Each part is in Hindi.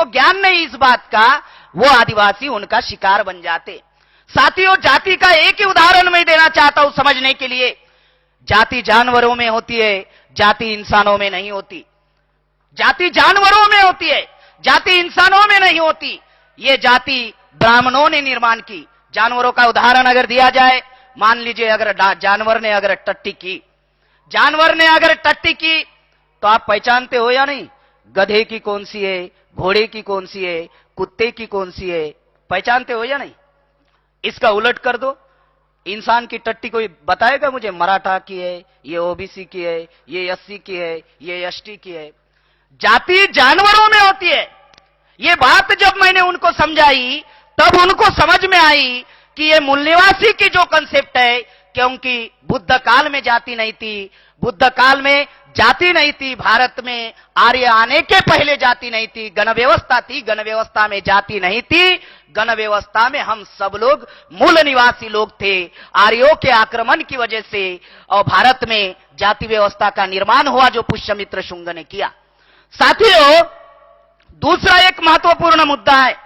जिसको ज्ञान नहीं इस बात का, वो आदिवासी उनका शिकार बन जाते। साथियों, जाति का एक ही उदाहरण मैं देना चाहता हूं समझने के लिए। जाति जानवरों में होती है, जाति इंसानों में नहीं होती। जाति जानवरों में होती है, जाति इंसानों में नहीं होती। ये जाति ब्राह्मणों ने निर्माण की। जानवरों का उदाहरण अगर दिया जाए, मान लीजिए अगर जानवर ने अगर टट्टी की, जानवर ने अगर टट्टी की तो आप पहचानते हो या नहीं? गधे की कौन सी है, घोड़े की कौन सी है, कुत्ते की कौन सी है, पहचानते हो या नहीं? इसका उलट कर दो, इंसान की टट्टी कोई बताएगा मुझे? मराठा की है, ये ओबीसी की है, ये एससी की है, ये एसटी की है। जाति जानवरों में होती है। ये बात जब मैंने उनको समझाई तब उनको समझ में आई कि ये मूल निवासी की जो कंसेप्ट है, क्योंकि बुद्ध काल में जाति नहीं थी, बुद्ध काल में जाति नहीं थी, भारत में आर्य आने के पहले जाति नहीं थी, गण व्यवस्था थी, गण व्यवस्था में जाति नहीं थी, गण व्यवस्था में हम सब लोग मूल निवासी लोग थे। आर्यों के आक्रमण की वजह से और भारत में जाति व्यवस्था का निर्माण हुआ जो पुष्यमित्र शुंग ने किया। साथियों, दूसरा एक महत्वपूर्ण मुद्दा है।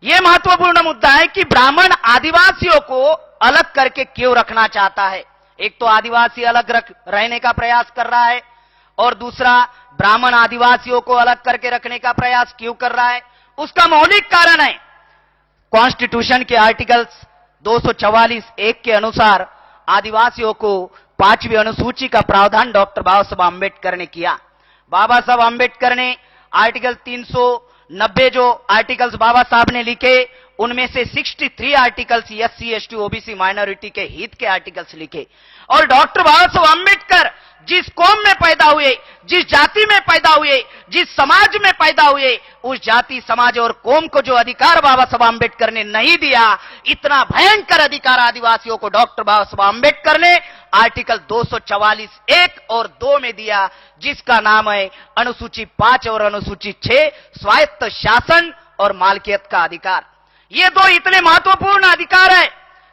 यह महत्वपूर्ण मुद्दा है कि ब्राह्मण आदिवासियों को अलग करके क्यों रखना चाहता है। एक तो आदिवासी अलग रहने का प्रयास कर रहा है, और दूसरा ब्राह्मण आदिवासियों को अलग करके रखने का प्रयास क्यों कर रहा है। उसका मौलिक कारण है कॉन्स्टिट्यूशन के आर्टिकल्स 244(1) के अनुसार आदिवासियों को 5वीं अनुसूची का प्रावधान डॉक्टर बाबा साहब आंबेडकर ने किया। बाबा साहब आंबेडकर ने आर्टिकल 390 जो आर्टिकल्स बाबा साहब ने लिखे, उनमें से 63 articles SC ST OBC minority के हित के आर्टिकल्स लिखे। और डॉक्टर बाबा साहब आंबेडकर जिस कौम में पैदा हुए, जिस जाति में पैदा हुए, जिस समाज में पैदा हुए, उस जाति समाज और कौम को जो अधिकार बाबा साहब आंबेडकर ने नहीं दिया, इतना भयंकर अधिकार आदिवासियों को डॉक्टर बाबा साहब आंबेडकर ने आर्टिकल 244(1) और 2 में दिया, जिसका नाम है अनुसूची 5 और अनुसूची 6 स्वायत्त शासन और मालकियत का अधिकार। ये दो इतने महत्वपूर्ण अधिकार है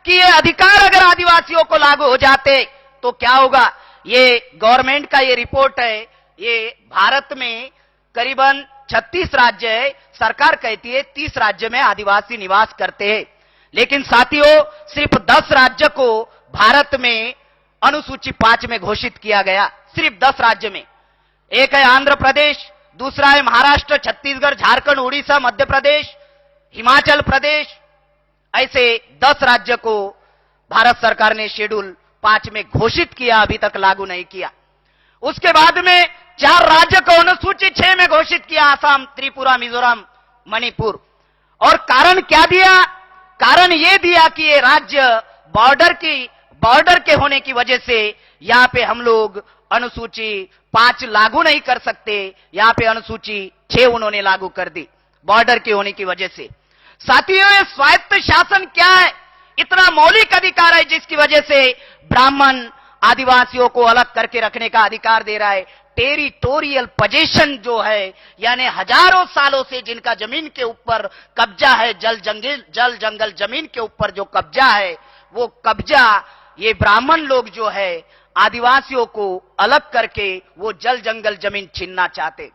कि ये अधिकार अगर आदिवासियों को लागू हो जाते तो क्या होगा। ये गवर्नमेंट का ये रिपोर्ट है, ये भारत में करीबन 36 राज्य है, सरकार कहती है 30 राज्य में आदिवासी निवास करते हैं, लेकिन साथियों सिर्फ 10 राज्य को भारत में अनुसूची 5 में घोषित किया गया, सिर्फ 10 राज्य में। एक है आंध्र प्रदेश, दूसरा है महाराष्ट्र, छत्तीसगढ़, झारखंड, उड़ीसा, मध्य प्रदेश, हिमाचल प्रदेश। ऐसे 10 राज्य को भारत सरकार ने शेड्यूल 5 में घोषित किया, अभी तक लागू नहीं किया। उसके बाद में 4 राज्य को अनुसूची 6 में घोषित किया, आसाम, त्रिपुरा, मिजोरम, मणिपुर। और कारण क्या दिया? कारण यह दिया कि ये राज्य बॉर्डर के होने की वजह से यहां पे हम लोग अनुसूची 5 लागू नहीं कर सकते, यहां पे अनुसूची 6 उन्होंने लागू कर दी बॉर्डर के होने की वजह से। साथियों, ये स्वायत्त शासन क्या है? इतना मौलिक अधिकार है जिसकी वजह से ब्राह्मण आदिवासियों को अलग करके रखने का अधिकार दे रहा है। टेरिटोरियल पोजीशन जो है, यानी हजारों सालों से जिनका जमीन के ऊपर कब्जा है, जल जंगल जमीन के ऊपर जो कब्जा है, वो कब्जा ये ब्राह्मण लोग जो है आदिवासियों को अलग करके वो जल जंगल जमीन छीनना चाहते।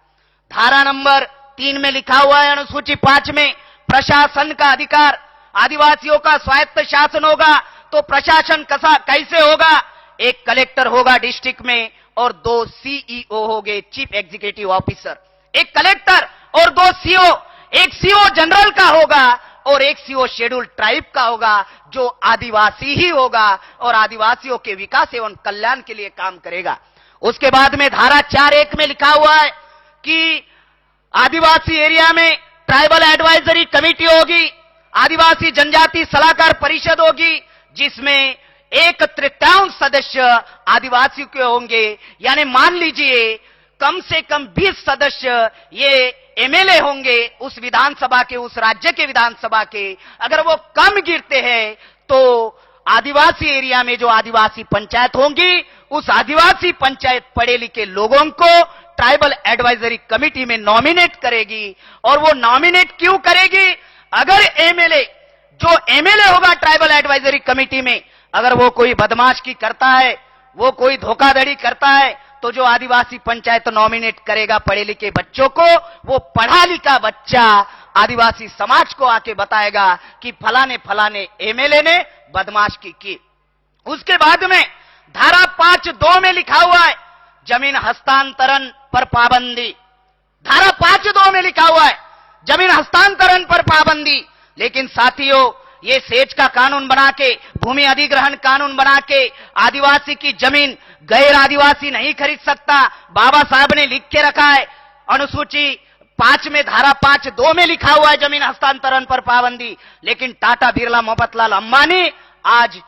धारा नंबर 3 में लिखा हुआ है अनुसूची 5 में प्रशासन का अधिकार, आदिवासियों का स्वायत्त शासन होगा। तो प्रशासन कैसे होगा? एक कलेक्टर होगा डिस्ट्रिक्ट में और 2 सीईओ होंगे, चीफ एग्जीक्यूटिव ऑफिसर। एक कलेक्टर और 2 सीओ, एक सीओ जनरल का होगा और एक सीओ शेड्यूल ट्राइब का होगा, जो आदिवासी ही होगा और आदिवासियों के विकास एवं कल्याण के लिए काम करेगा। उसके बाद में धारा 4(1) में लिखा हुआ है कि आदिवासी एरिया में ट्राइबल एडवाइजरी कमेटी होगी, आदिवासी जनजाति सलाहकार परिषद होगी, जिसमें 1/3 सदस्य आदिवासी के होंगे। यानी मान लीजिए कम से कम 20 सदस्य ये एमएलए होंगे उस विधानसभा के, उस राज्य के विधानसभा के। अगर वो कम गिरते हैं तो आदिवासी एरिया में जो आदिवासी पंचायत होंगी, उस आदिवासी पंचायत पढ़े लिखे लोगों को ट्राइबल एडवाइजरी कमेटी में नॉमिनेट करेगी। और वो नॉमिनेट क्यों करेगी? अगर जो एमएलए होगा ट्राइबल एडवाइजरी कमेटी में, अगर वो कोई बदमाशी करता है, वो कोई धोखाधड़ी करता है, तो जो आदिवासी पंचायत नॉमिनेट करेगा पढ़े लिखे बच्चों को, वो पढ़ा लिखा बच्चा आदिवासी समाज को आके बताएगा कि फलाने फलाने एमएलए ने बदमाशी की। उसके बाद में धारा 5(2) में लिखा हुआ है जमीन हस्तांतरण पर पाबंदी। धारा 5(2) में लिखा हुआ है जमीन हस्तांतरण पर पाबंदी। लेकिन साथियों, ये सेज का कानून बना के, भूमि अधिग्रहण कानून बना के आदिवासी की जमीन गैर आदिवासी नहीं खरीद सकता। बाबा साहब ने लिख के रखा है अनुसूची 5 में, धारा 5(2) में लिखा हुआ है जमीन हस्तांतरण पर पाबंदी। लेकिन टाटा, बिरला, मोहब्बतलाल अंबानी आज